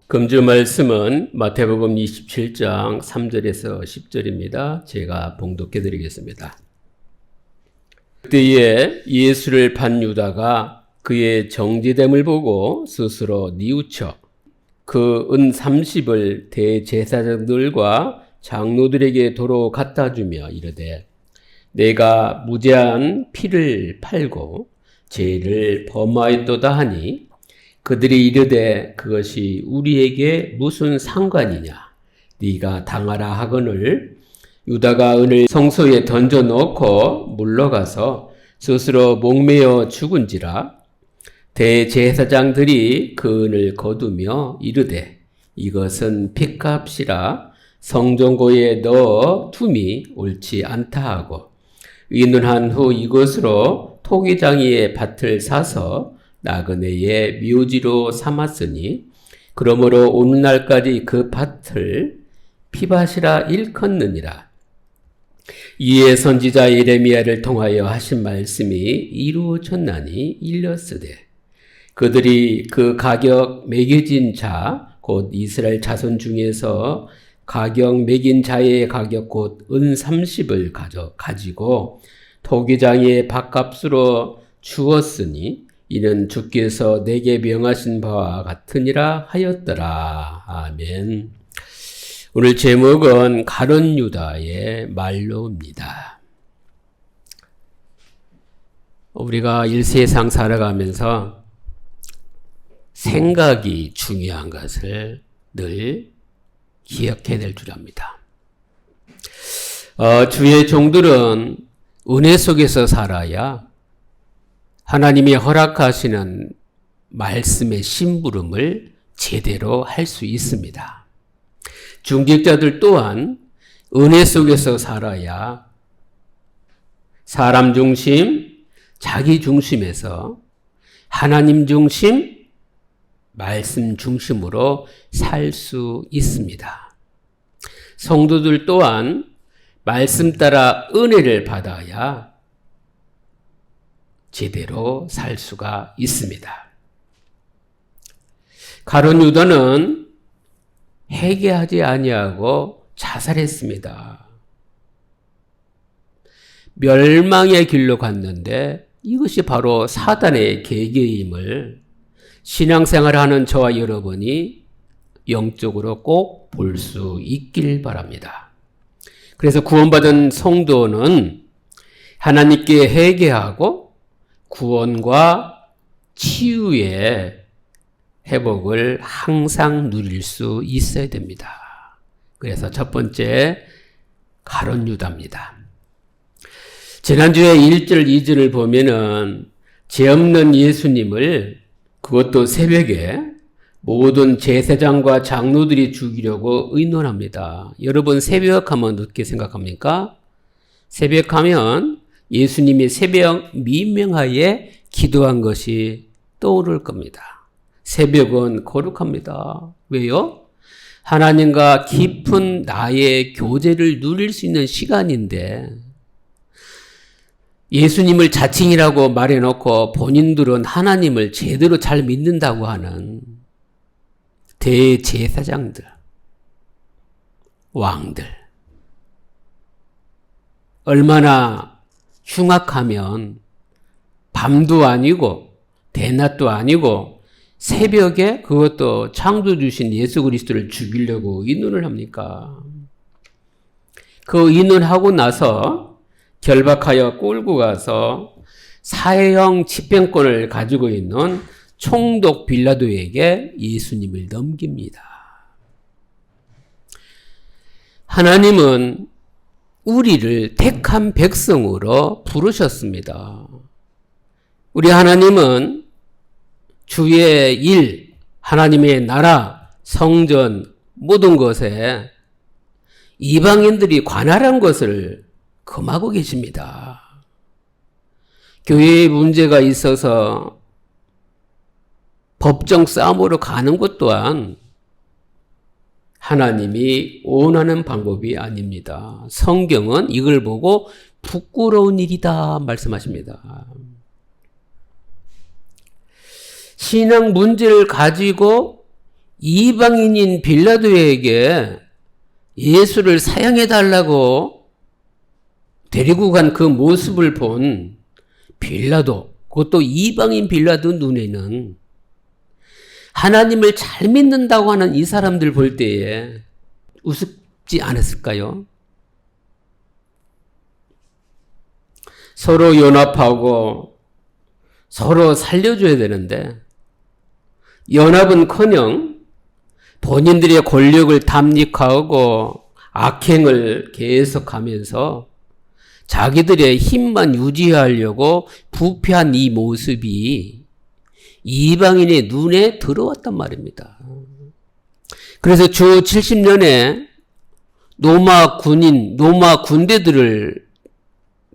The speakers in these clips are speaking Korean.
금주 말씀은 마태복음 27장 3절에서 10절입니다. 제가 봉독해 드리겠습니다. 그때에 예수를 판 유다가 그의 정죄됨을 보고 스스로 뉘우쳐 그 은 30을 대제사장들과 장로들에게 도로 갖다 주며 이르되 내가 무죄한 피를 팔고 죄를 범하였도다 하니 그들이 이르되 그것이 우리에게 무슨 상관이냐 네가 당하라 하거늘 유다가 은을 성소에 던져 놓고 물러가서 스스로 목매어 죽은지라 대제사장들이 그 은을 거두며 이르되 이것은 핏값이라 성전고에 넣어 둠이 옳지 않다 하고 의논한 후 이것으로 토기장이의 밭을 사서 나그네의 묘지로 삼았으니 그러므로 오늘날까지 그 밭을 피밭이라 일컫느니라. 이에 선지자 예레미야를 통하여 하신 말씀이 이루어졌나니 일렀으되 그들이 그 가격 매겨진 자 곧 이스라엘 자손 중에서 가격 매긴 자의 가격 곧 은 30을 가지고 토기장의 밭값으로 주었으니 이는 주께서 내게 명하신 바와 같으니라 하였더라. 아멘. 오늘 제목은 가룟 유다의 말로입니다. 우리가 일세상 살아가면서 생각이 중요한 것을 늘 기억해야 될 줄 압니다. 주의 종들은 은혜 속에서 살아야 하나님이 허락하시는 말씀의 심부름을 제대로 할 수 있습니다. 중직자들 또한 은혜 속에서 살아야 사람 중심, 자기 중심에서 하나님 중심, 말씀 중심으로 살 수 있습니다. 성도들 또한 말씀 따라 은혜를 받아야 제대로 살 수가 있습니다. 가룟 유다는 회개하지 아니하고 자살했습니다. 멸망의 길로 갔는데 이것이 바로 사단의 계계임을 신앙생활하는 저와 여러분이 영적으로 꼭 볼 수 있길 바랍니다. 그래서 구원받은 성도는 하나님께 회개하고 구원과 치유의 회복을 항상 누릴 수 있어야 됩니다. 그래서 첫 번째 가룟 유다입니다. 지난주에 1절, 2절을 보면은 죄 없는 예수님을 그것도 새벽에 모든 제사장과 장로들이 죽이려고 의논합니다. 여러분 새벽하면 어떻게 생각합니까? 새벽하면 예수님이 새벽 미명하에 기도한 것이 떠오를 겁니다. 새벽은 거룩합니다. 왜요? 하나님과 깊은 나의 교제를 누릴 수 있는 시간인데 예수님을 자칭이라고 말해놓고 본인들은 하나님을 제대로 잘 믿는다고 하는 대제사장들, 왕들 얼마나 흉악하면 밤도 아니고 대낮도 아니고 새벽에 그것도 창조주신 예수 그리스도를 죽이려고 의논을 합니까? 그 의논하고 나서 결박하여 끌고 가서 사형 집행권을 가지고 있는 총독 빌라도에게 예수님을 넘깁니다. 하나님은 우리를 택한 백성으로 부르셨습니다. 우리 하나님은 주의 일, 하나님의 나라, 성전 모든 것에 이방인들이 관할한 것을 금하고 계십니다. 교회에 문제가 있어서 법정 싸움으로 가는 것 또한 하나님이 원하는 방법이 아닙니다. 성경은 이걸 보고 부끄러운 일이다 말씀하십니다. 신앙 문제를 가지고 이방인인 빌라도에게 예수를 사형해달라고 데리고 간 그 모습을 본 빌라도, 그것도 이방인 빌라도 눈에는 하나님을 잘 믿는다고 하는 이 사람들 볼 때에 우습지 않았을까요? 서로 연합하고 서로 살려줘야 되는데 연합은커녕 본인들의 권력을 담닉하고 악행을 계속하면서 자기들의 힘만 유지하려고 부패한 이 모습이 이방인의 눈에 들어왔단 말입니다. 그래서 주 70년에 로마 군대들을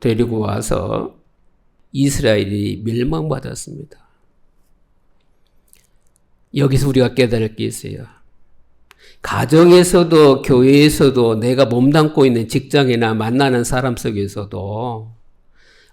데리고 와서 이스라엘이 멸망받았습니다. 여기서 우리가 깨달을 게 있어요. 가정에서도 교회에서도 내가 몸담고 있는 직장이나 만나는 사람 속에서도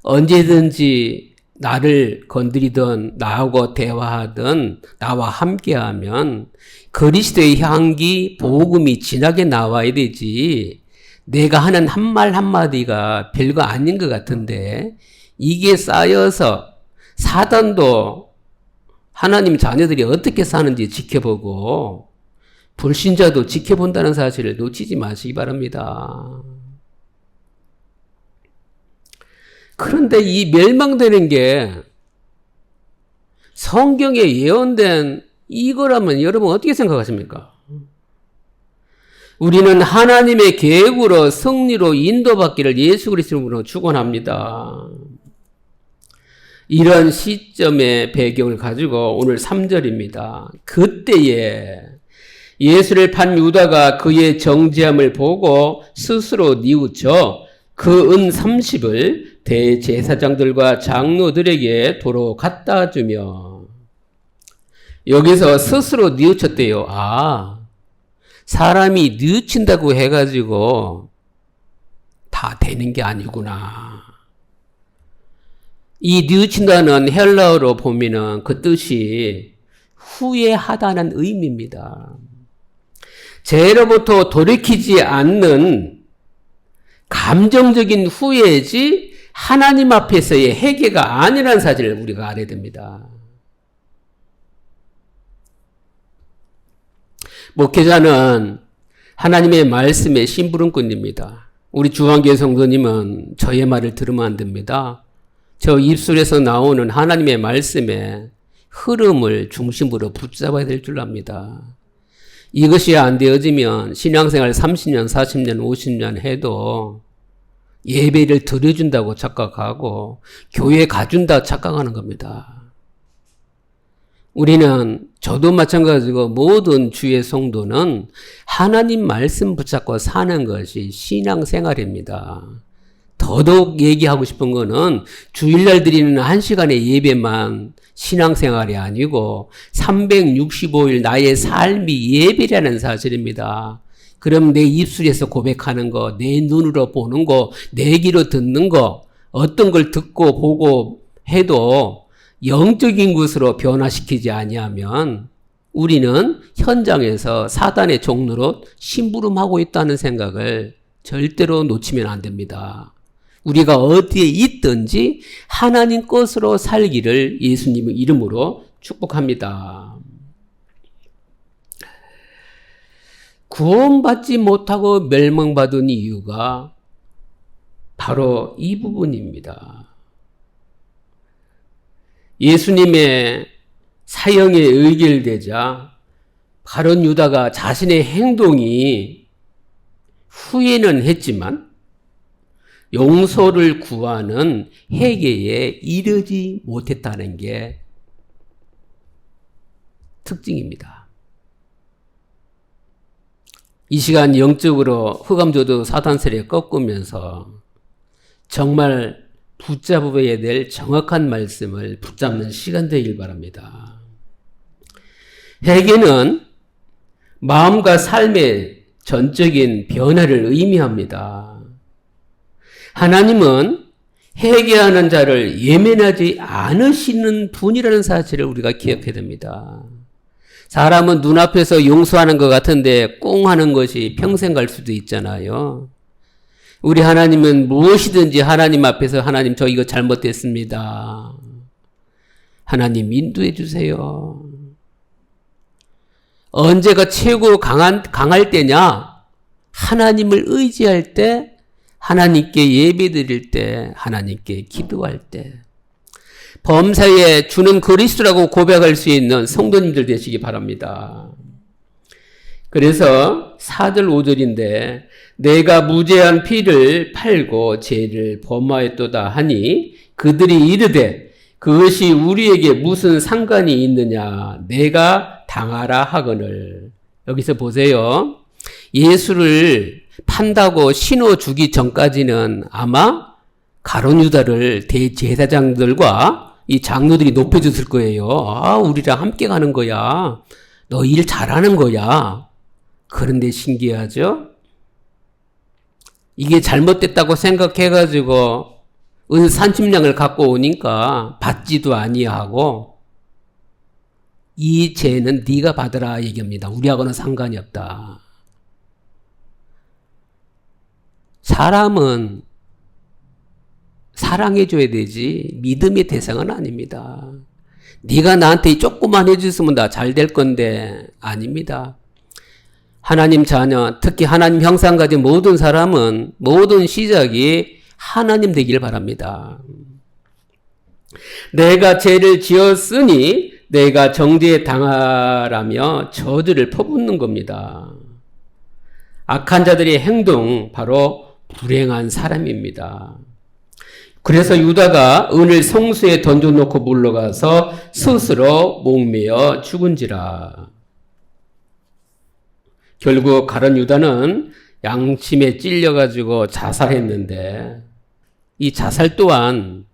언제든지 나를 건드리든 나하고 대화하든 나와 함께하면 그리스도의 향기, 복음이 진하게 나와야 되지 내가 하는 한 말 한마디가 별거 아닌 것 같은데 이게 쌓여서 사단도 하나님 자녀들이 어떻게 사는지 지켜보고 불신자도 지켜본다는 사실을 놓치지 마시기 바랍니다. 그런데 이 멸망되는 게 성경에 예언된 이거라면 여러분 어떻게 생각하십니까? 우리는 하나님의 계획으로 승리로 인도받기를 예수 그리스도로 축원합니다. 이런 시점의 배경을 가지고 오늘 3절입니다. 그때에 예수를 판 유다가 그의 정죄함을 보고 스스로 뉘우쳐 그 은 30을 대제사장들과 장로들에게 도로 갖다 주며 여기서 스스로 뉘우쳤대요. 사람이 뉘우친다고 해가지고 다 되는 게 아니구나. 이 뉘우친다는 헬라어로 보면은 그 뜻이 후회하다는 의미입니다. 죄로부터 돌이키지 않는 감정적인 후회지 하나님 앞에서의 회개가 아니라는 사실을 우리가 알아야 됩니다. 목회자는 하나님의 말씀의 심부름꾼입니다. 우리 주한교회 성도님은 저의 말을 들으면 안 됩니다. 저 입술에서 나오는 하나님의 말씀의 흐름을 중심으로 붙잡아야 될 줄 압니다. 이것이 안 되어지면 신앙생활 30년, 40년, 50년 해도 예배를 드려준다고 착각하고 교회에 가준다 착각하는 겁니다. 우리는 저도 마찬가지고 모든 주의 성도는 하나님 말씀 붙잡고 사는 것이 신앙생활입니다. 더더욱 얘기하고 싶은 거는 주일날 드리는 1시간의 예배만 신앙생활이 아니고 365일 나의 삶이 예배라는 사실입니다. 그럼 내 입술에서 고백하는 거, 내 눈으로 보는 거, 내 귀로 듣는 거, 어떤 걸 듣고 보고 해도 영적인 것으로 변화시키지 아니하면 우리는 현장에서 사단의 종로로 심부름하고 있다는 생각을 절대로 놓치면 안 됩니다. 우리가 어디에 있든지 하나님 것으로 살기를 예수님의 이름으로 축복합니다. 구원받지 못하고 멸망받은 이유가 바로 이 부분입니다. 예수님의 사형에 의결되자 가룟 유다가 자신의 행동이 후회는 했지만 용서를 구하는 회개에 이르지 못했다는 게 특징입니다. 이 시간 영적으로 흑암조도 사단세례 꺾으면서 정말 붙잡아야 될 정확한 말씀을 붙잡는 시간 되길 바랍니다. 회개는 마음과 삶의 전적인 변화를 의미합니다. 하나님은 회개하는 자를 예면하지 않으시는 분이라는 사실을 우리가 기억해야 됩니다. 사람은 눈앞에서 용서하는 것 같은데 꽁 하는 것이 평생 갈 수도 있잖아요. 우리 하나님은 무엇이든지 하나님 앞에서 하나님 저 이거 잘못됐습니다. 하나님 인도해 주세요. 언제가 최고 강할 때냐? 하나님을 의지할 때, 하나님께 예배드릴 때, 하나님께 기도할 때. 범사에 주는 그리스도라고 고백할 수 있는 성도님들 되시기 바랍니다. 그래서 4절 5절인데 내가 무죄한 피를 팔고 죄를 범하였도다 하니 그들이 이르되 그것이 우리에게 무슨 상관이 있느냐 내가 당하라 하거늘. 여기서 보세요. 예수를 판다고 신호 주기 전까지는 아마 가룟 유다를 대제사장들과 이 장로들이 높여줬을 거예요. 아, 우리랑 함께 가는 거야. 너 일 잘하는 거야. 그런데 신기하죠? 이게 잘못됐다고 생각해가지고 산침량을 갖고 오니까 받지도 아니하고 이 죄는 네가 받으라 얘기합니다. 우리하고는 상관이 없다. 사람은 사랑해줘야 되지 믿음의 대상은 아닙니다. 네가 나한테 조금만 해줬으면 나 잘 될 건데 아닙니다. 하나님 자녀, 특히 하나님 형상 가진 모든 사람은 모든 시작이 하나님 되길 바랍니다. 내가 죄를 지었으니 내가 정죄에 당하라며 저주를 퍼붓는 겁니다. 악한 자들의 행동 바로 불행한 사람입니다. 그래서 유다가 은을 성수에 던져놓고 물러가서 스스로 목매어 죽은지라. 결국 가룟 유다는 양심에 찔려가지고 자살했는데 이 자살 또한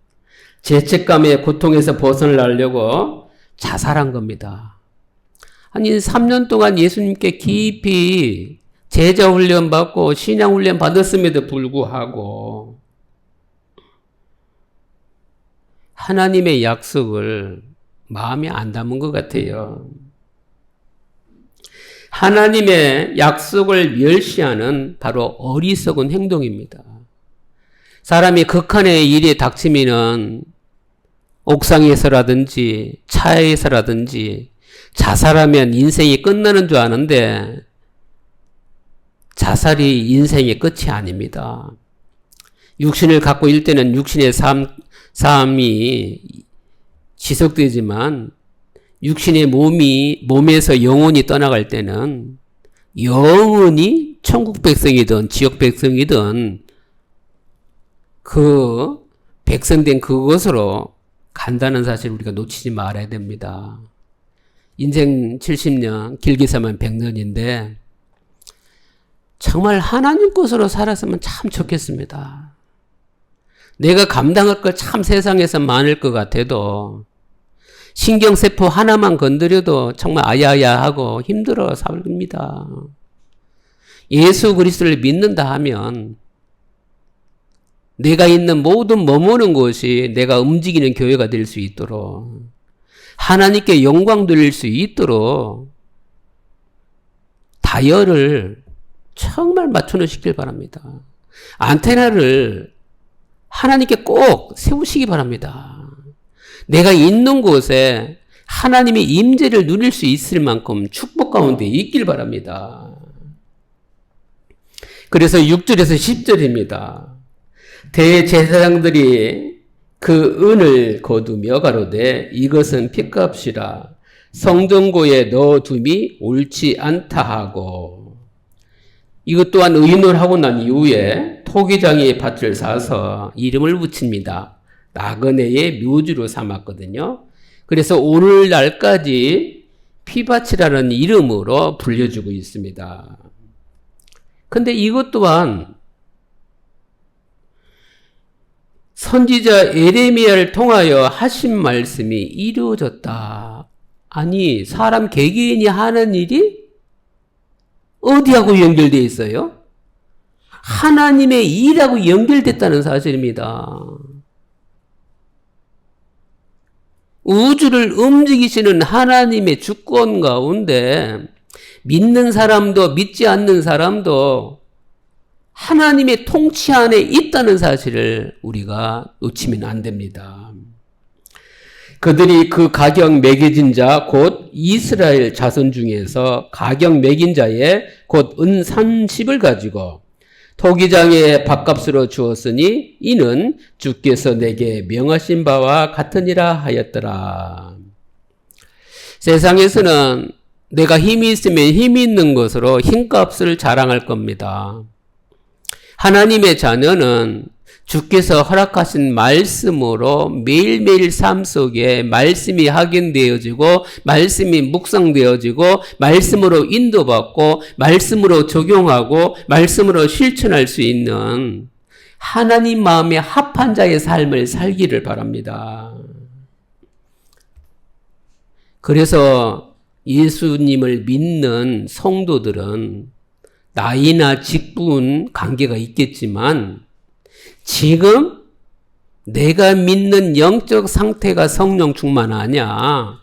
죄책감의 고통에서 벗어나려고 자살한 겁니다. 아니 3년 동안 예수님께 깊이 제자 훈련 받고 신앙 훈련 받았음에도 불구하고 하나님의 약속을 마음에 안 담은 것 같아요. 하나님의 약속을 멸시하는 바로 어리석은 행동입니다. 사람이 극한의 일에 닥치면은 옥상에서라든지 차에서라든지 자살하면 인생이 끝나는 줄 아는데 자살이 인생의 끝이 아닙니다. 육신을 갖고 있을 때는 육신의 삶이 지속되지만 육신의 몸에서 영혼이 떠나갈 때는 영원히 천국 백성이든 지옥 백성이든 그 백성된 그곳으로 간다는 사실 우리가 놓치지 말아야 됩니다. 인생 70년, 길게 살면 100년인데 정말 하나님 것으로 살았으면 참 좋겠습니다. 내가 감당할 걸 참 세상에서 많을 것 같아도 신경세포 하나만 건드려도 정말 아야아야하고 힘들어 삽니다. 예수 그리스도를 믿는다 하면 내가 있는 모든 머무는 곳이 내가 움직이는 교회가 될 수 있도록 하나님께 영광 돌릴 수 있도록 다이얼을 정말 맞춰놓으시길 바랍니다. 안테나를 하나님께 꼭 세우시기 바랍니다. 내가 있는 곳에 하나님의 임재를 누릴 수 있을 만큼 축복 가운데 있길 바랍니다. 그래서 6절에서 10절입니다. 대제사장들이 그 은을 거두며 가로되 이것은 핏값이라 성전고에 넣어둠이 옳지 않다 하고, 이것 또한 의논을 하고 난 이후에 토기장이 밭을 사서 이름을 붙입니다. 나그네의 묘지로 삼았거든요. 그래서 오늘날까지 피밭이라는 이름으로 불려주고 있습니다. 근데 이것 또한 선지자 에레미야를 통하여 하신 말씀이 이루어졌다. 아니, 사람 개개인이 하는 일이 어디하고 연결되어 있어요? 하나님의 일하고 연결됐다는 사실입니다. 우주를 움직이시는 하나님의 주권 가운데 믿는 사람도 믿지 않는 사람도 하나님의 통치 안에 있다는 사실을 우리가 놓치면 안 됩니다. 그들이 그 가격 매겨진 자 곧 이스라엘 자손 중에서 가격 매긴 자의 곧 은 30을 가지고 토기장에 밥값으로 주었으니 이는 주께서 내게 명하신 바와 같으니라 하였더라. 세상에서는 내가 힘이 있으면 힘이 있는 것으로 힘값을 자랑할 겁니다. 하나님의 자녀는 주께서 허락하신 말씀으로 매일매일 삶 속에 말씀이 확인되어지고 말씀이 묵상되어지고 말씀으로 인도받고 말씀으로 적용하고 말씀으로 실천할 수 있는 하나님 마음에 합한 자의 삶을 살기를 바랍니다. 그래서 예수님을 믿는 성도들은 나이나 직분 관계가 있겠지만 지금 내가 믿는 영적 상태가 성령 충만하냐?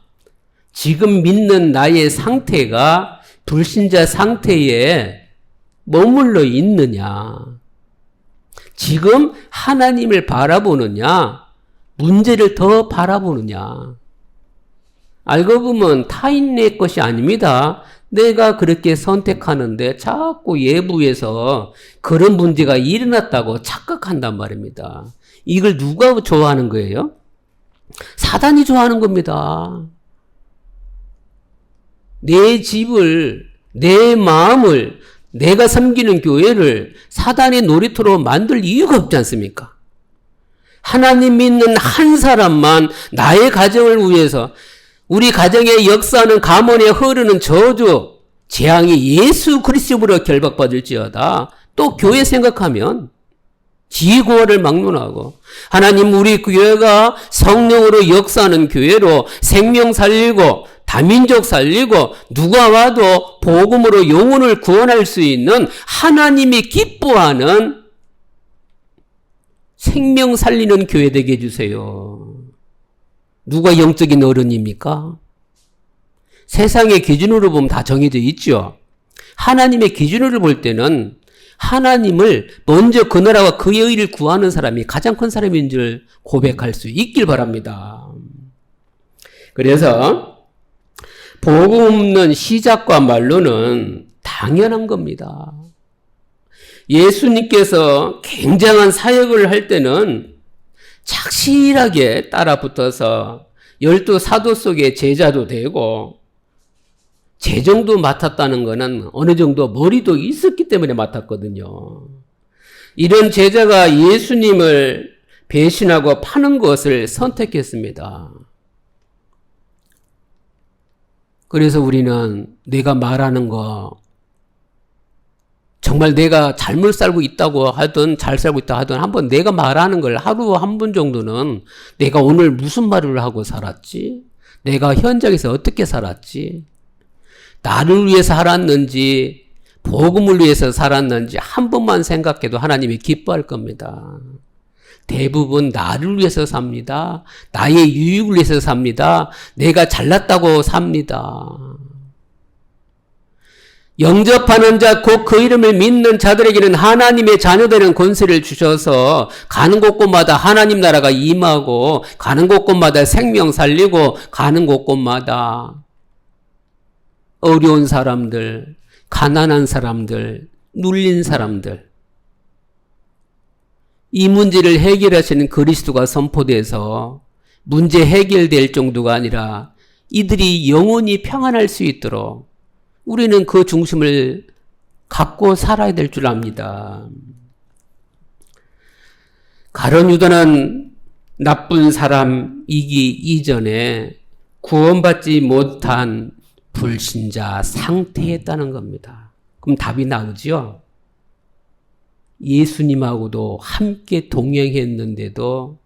지금 믿는 나의 상태가 불신자 상태에 머물러 있느냐? 지금 하나님을 바라보느냐? 문제를 더 바라보느냐? 알고 보면 타인의 것이 아닙니다. 내가 그렇게 선택하는데 자꾸 외부에서 그런 문제가 일어났다고 착각한단 말입니다. 이걸 누가 좋아하는 거예요? 사단이 좋아하는 겁니다. 내 집을, 내 마음을, 내가 섬기는 교회를 사단의 놀이터로 만들 이유가 없지 않습니까? 하나님 믿는 한 사람만 나의 가정을 위해서 우리 가정의 역사하는 가문에 흐르는 저주, 재앙이 예수 그리스도로 결박받을지어다. 또 교회 생각하면 지구화를 막론하고 하나님 우리 교회가 성령으로 역사하는 교회로 생명 살리고 다민족 살리고 누가 와도 복음으로 영혼을 구원할 수 있는 하나님이 기뻐하는 생명 살리는 교회 되게 해주세요. 누가 영적인 어른입니까? 세상의 기준으로 보면 다 정해져 있죠. 하나님의 기준으로 볼 때는 하나님을 먼저 그 나라와 그의 의를 구하는 사람이 가장 큰 사람인 줄 고백할 수 있길 바랍니다. 그래서 복음 없는 시작과 말로는 당연한 겁니다. 예수님께서 굉장한 사역을 할 때는 착실하게 따라 붙어서 12 사도 속에 제자도 되고 재정도 맡았다는 것은 어느 정도 머리도 있었기 때문에 맡았거든요. 이런 제자가 예수님을 배신하고 파는 것을 선택했습니다. 그래서 우리는 내가 말하는 거 정말 내가 잘못 살고 있다고 하든 잘 살고 있다 하든 한번 내가 말하는 걸 하루 한 번 정도는 내가 오늘 무슨 말을 하고 살았지? 내가 현장에서 어떻게 살았지? 나를 위해서 살았는지 복음을 위해서 살았는지 한 번만 생각해도 하나님이 기뻐할 겁니다. 대부분 나를 위해서 삽니다. 나의 유익을 위해서 삽니다. 내가 잘났다고 삽니다. 영접하는 자 곧 그 이름을 믿는 자들에게는 하나님의 자녀되는 권세를 주셔서 가는 곳곳마다 하나님 나라가 임하고 가는 곳곳마다 생명 살리고 가는 곳곳마다 어려운 사람들, 가난한 사람들, 눌린 사람들 이 문제를 해결하시는 그리스도가 선포돼서 문제 해결될 정도가 아니라 이들이 영원히 평안할 수 있도록 우리는 그 중심을 갖고 살아야 될 줄 압니다. 가룟 유다는 나쁜 사람이기 이전에 구원받지 못한 불신자 상태였다는 겁니다. 그럼 답이 나오죠? 예수님하고도 함께 동행했는데도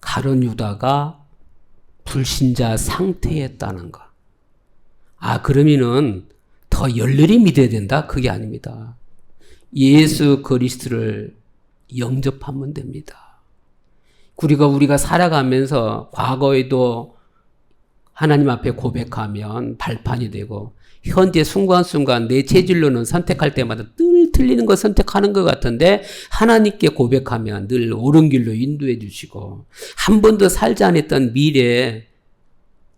가룟 유다가 불신자 상태였다는 것. 그러면은 더 열렬히 믿어야 된다? 그게 아닙니다. 예수 그리스도를 영접하면 됩니다. 그리고 우리가 살아가면서 과거에도 하나님 앞에 고백하면 발판이 되고, 현재 순간순간 내 체질로는 선택할 때마다 늘 틀리는 거 선택하는 것 같은데, 하나님께 고백하면 늘 옳은 길로 인도해 주시고, 한 번도 살지 않았던 미래에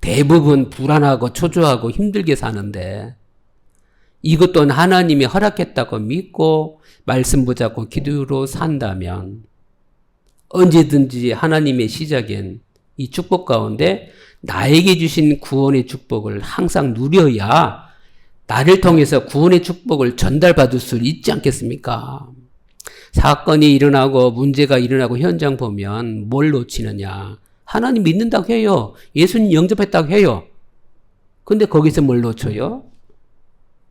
대부분 불안하고 초조하고 힘들게 사는데, 이것 또한 하나님이 허락했다고 믿고 말씀 붙잡고 기도로 산다면 언제든지 하나님의 시작인 이 축복 가운데 나에게 주신 구원의 축복을 항상 누려야 나를 통해서 구원의 축복을 전달받을 수 있지 않겠습니까? 사건이 일어나고 문제가 일어나고 현장 보면 뭘 놓치느냐? 하나님 믿는다고 해요. 예수님 영접했다고 해요. 근데 거기서 뭘 놓쳐요?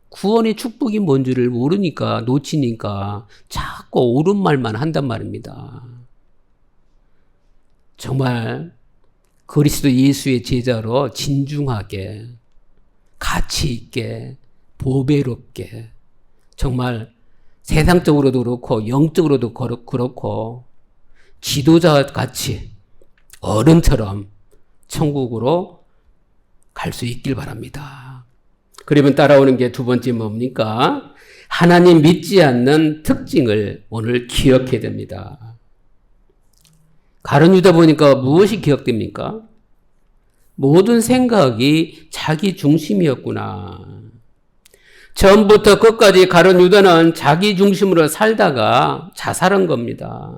구원의 축복이 뭔지를 모르니까, 놓치니까 자꾸 옳은 말만 한단 말입니다. 정말 그리스도 예수의 제자로 진중하게, 가치 있게, 보배롭게, 정말 세상적으로도 그렇고 영적으로도 그렇고 지도자 같이 어른처럼 천국으로 갈 수 있길 바랍니다. 그러면 따라오는 게 두 번째 뭡니까? 하나님 믿지 않는 특징을 오늘 기억해야 됩니다. 가룟 유다 보니까 무엇이 기억됩니까? 모든 생각이 자기 중심이었구나. 처음부터 끝까지 가룟 유다는 자기 중심으로 살다가 자살한 겁니다.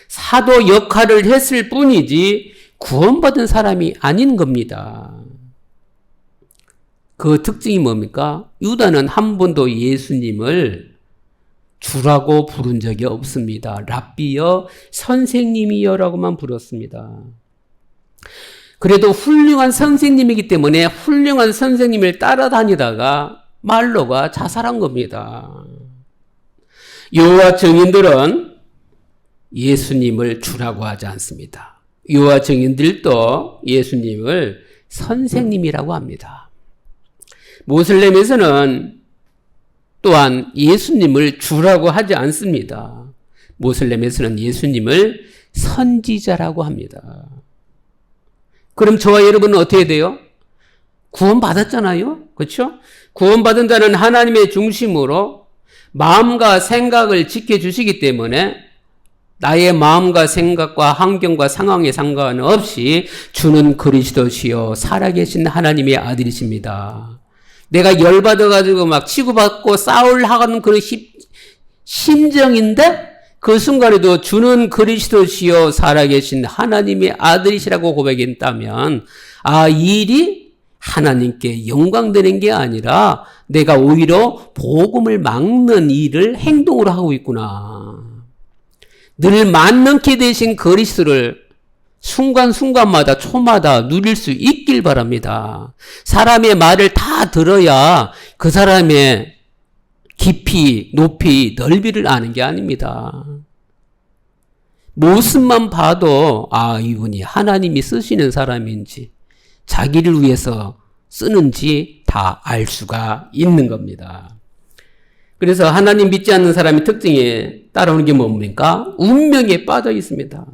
사도 역할을 했을 뿐이지 구원받은 사람이 아닌 겁니다. 그 특징이 뭡니까? 유다는 한 번도 예수님을 주라고 부른 적이 없습니다. 랍비여, 선생님이여 라고만 불렀습니다. 그래도 훌륭한 선생님이기 때문에 훌륭한 선생님을 따라다니다가 말로가 자살한 겁니다. 여호와 증인들은 예수님을 주라고 하지 않습니다. 여호와 증인들도 예수님을 선생님이라고 합니다. 모슬렘에서는 또한 예수님을 주라고 하지 않습니다. 모슬렘에서는 예수님을 선지자라고 합니다. 그럼 저와 여러분은 어떻게 돼요? 구원받았잖아요. 그렇죠? 구원받은 자는 하나님의 중심으로 마음과 생각을 지켜주시기 때문에 나의 마음과 생각과 환경과 상황에 상관없이 주는 그리스도시요 살아계신 하나님의 아들이십니다. 내가 열받아가지고 막 치고받고 싸우려고 그런 심정인데 그 순간에도 주는 그리스도시요 살아계신 하나님의 아들이시라고 고백했다면 이 일이 하나님께 영광되는 게 아니라 내가 오히려 복음을 막는 일을 행동으로 하고 있구나. 늘 만능케 되신 그리스도를 순간순간마다 초마다 누릴 수 있길 바랍니다. 사람의 말을 다 들어야 그 사람의 깊이, 높이, 넓이를 아는 게 아닙니다. 모습만 봐도 이분이 하나님이 쓰시는 사람인지 자기를 위해서 쓰는지 다 알 수가 있는 겁니다. 그래서 하나님 믿지 않는 사람의 특징에 따라오는 게 뭡니까? 운명에 빠져 있습니다.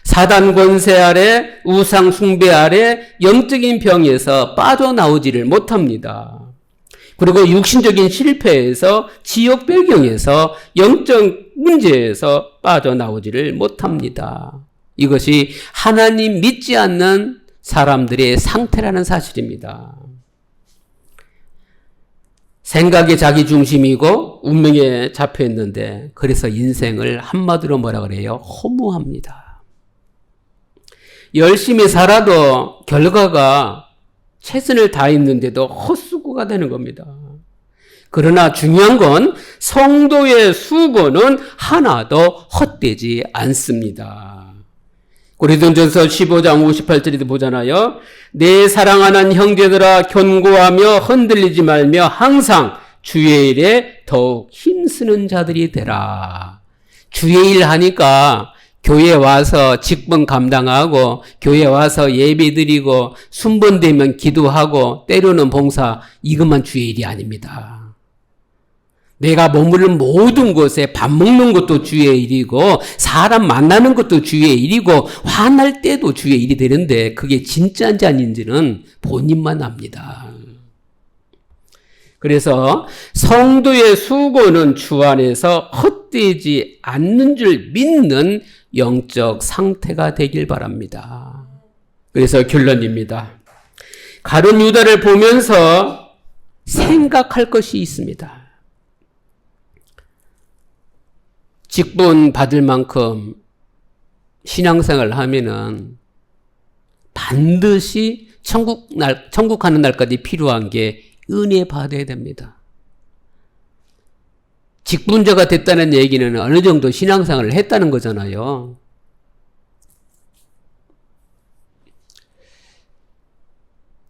사단 권세 아래, 우상 숭배 아래 영적인 병에서 빠져나오지를 못합니다. 그리고 육신적인 실패에서 지옥 배경에서 영적 문제에서 빠져나오지를 못합니다. 이것이 하나님 믿지 않는 사람들의 상태라는 사실입니다. 생각이 자기 중심이고 운명에 잡혀 있는데 그래서 인생을 한마디로 뭐라 그래요? 허무합니다. 열심히 살아도 결과가 최선을 다했는데도 헛수고가 되는 겁니다. 그러나 중요한 건 성도의 수고는 하나도 헛되지 않습니다. 고린도전서 15장 58절에도 보잖아요. 내 사랑하는 형제들아 견고하며 흔들리지 말며 항상 주의 일에 더욱 힘쓰는 자들이 되라. 주의 일 하니까 교회 와서 직분 감당하고 교회 와서 예배 드리고 순번되면 기도하고 때로는 봉사 이것만 주의 일이 아닙니다. 내가 머무르는 모든 곳에 밥 먹는 것도 주의 일이고 사람 만나는 것도 주의 일이고 화날 때도 주의 일이 되는데 그게 진짜인지 아닌지는 본인만 압니다. 그래서 성도의 수고는 주 안에서 헛되지 않는 줄 믿는 영적 상태가 되길 바랍니다. 그래서 결론입니다. 가룟 유다를 보면서 생각할 것이 있습니다. 직분 받을 만큼 신앙생활을 하면은 반드시 천국 가는 날까지 필요한 게 은혜 받아야 됩니다. 직분자가 됐다는 얘기는 어느 정도 신앙생활을 했다는 거잖아요.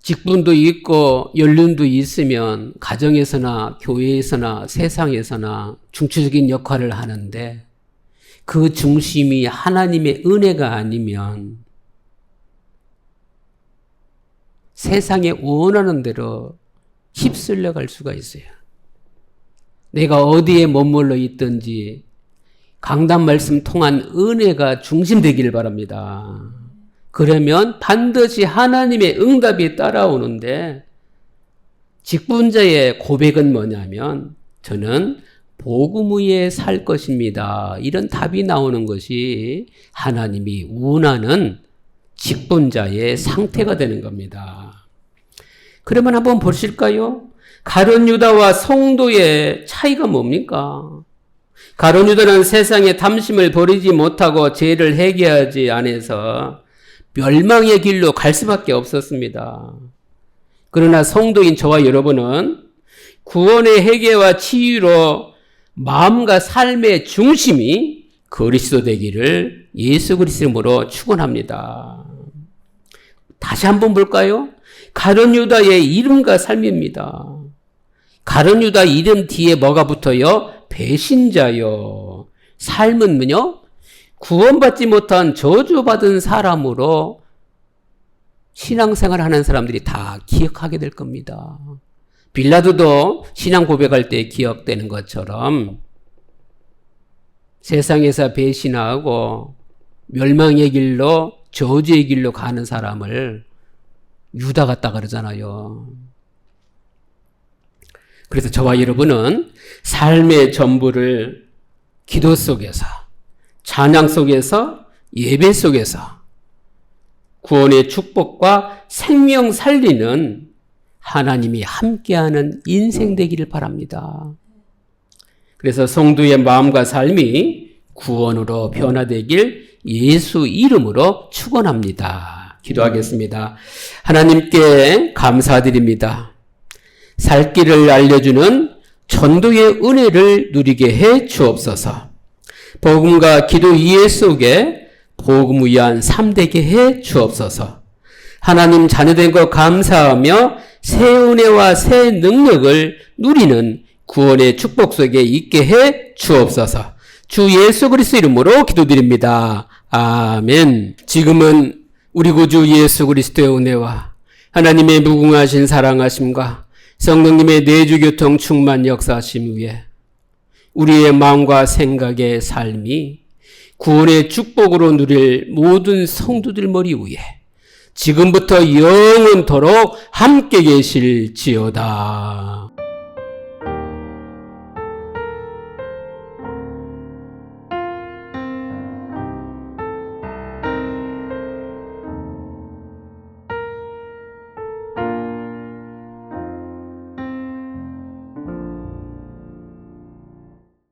직분도 있고 연륜도 있으면 가정에서나 교회에서나 세상에서나 중추적인 역할을 하는데 그 중심이 하나님의 은혜가 아니면 세상에 원하는 대로 휩쓸려 갈 수가 있어요. 내가 어디에 머물러 있든지 강단 말씀 통한 은혜가 중심되기를 바랍니다. 그러면 반드시 하나님의 응답이 따라오는데 직분자의 고백은 뭐냐면 저는 복음 위에 살 것입니다. 이런 답이 나오는 것이 하나님이 원하는 직분자의 상태가 되는 겁니다. 그러면 한번 보실까요? 가룟 유다와 성도의 차이가 뭡니까? 가룟 유다는 세상의 탐심을 버리지 못하고 죄를 회개하지 않아서 멸망의 길로 갈 수밖에 없었습니다. 그러나 성도인 저와 여러분은 구원의 회개와 치유로 마음과 삶의 중심이 그리스도 되기를 예수 그리스도 이름으로 축원합니다. 다시 한번 볼까요? 가룟 유다의 이름과 삶입니다. 가룟 유다 이름 뒤에 뭐가 붙어요? 배신자요. 삶은 뭐요? 구원받지 못한 저주받은 사람으로 신앙생활 하는 사람들이 다 기억하게 될 겁니다. 빌라도도 신앙 고백할 때 기억되는 것처럼 세상에서 배신하고 멸망의 길로 저주의 길로 가는 사람을 유다 같다 그러잖아요. 그래서 저와 여러분은 삶의 전부를 기도 속에서 찬양 속에서 예배 속에서 구원의 축복과 생명 살리는 하나님이 함께하는 인생 되기를 바랍니다. 그래서 성도의 마음과 삶이 구원으로 변화되길 예수 이름으로 축원합니다. 기도하겠습니다. 하나님께 감사드립니다. 살 길을 알려주는 전도의 은혜를 누리게 해 주옵소서. 복음과 기도 이해 속에 복음 위한 삶 되게 해 주옵소서. 하나님 자녀된 것 감사하며 새 은혜와 새 능력을 누리는 구원의 축복 속에 있게 해 주옵소서. 주 예수 그리스도 이름으로 기도드립니다. 아멘. 지금은 우리 구주 예수 그리스도의 은혜와 하나님의 무궁하신 사랑하심과 성령님의 내주교통 충만 역사하심 위에 우리의 마음과 생각의 삶이 구원의 축복으로 누릴 모든 성도들 머리 위에 지금부터 영원토록 함께 계실지어다.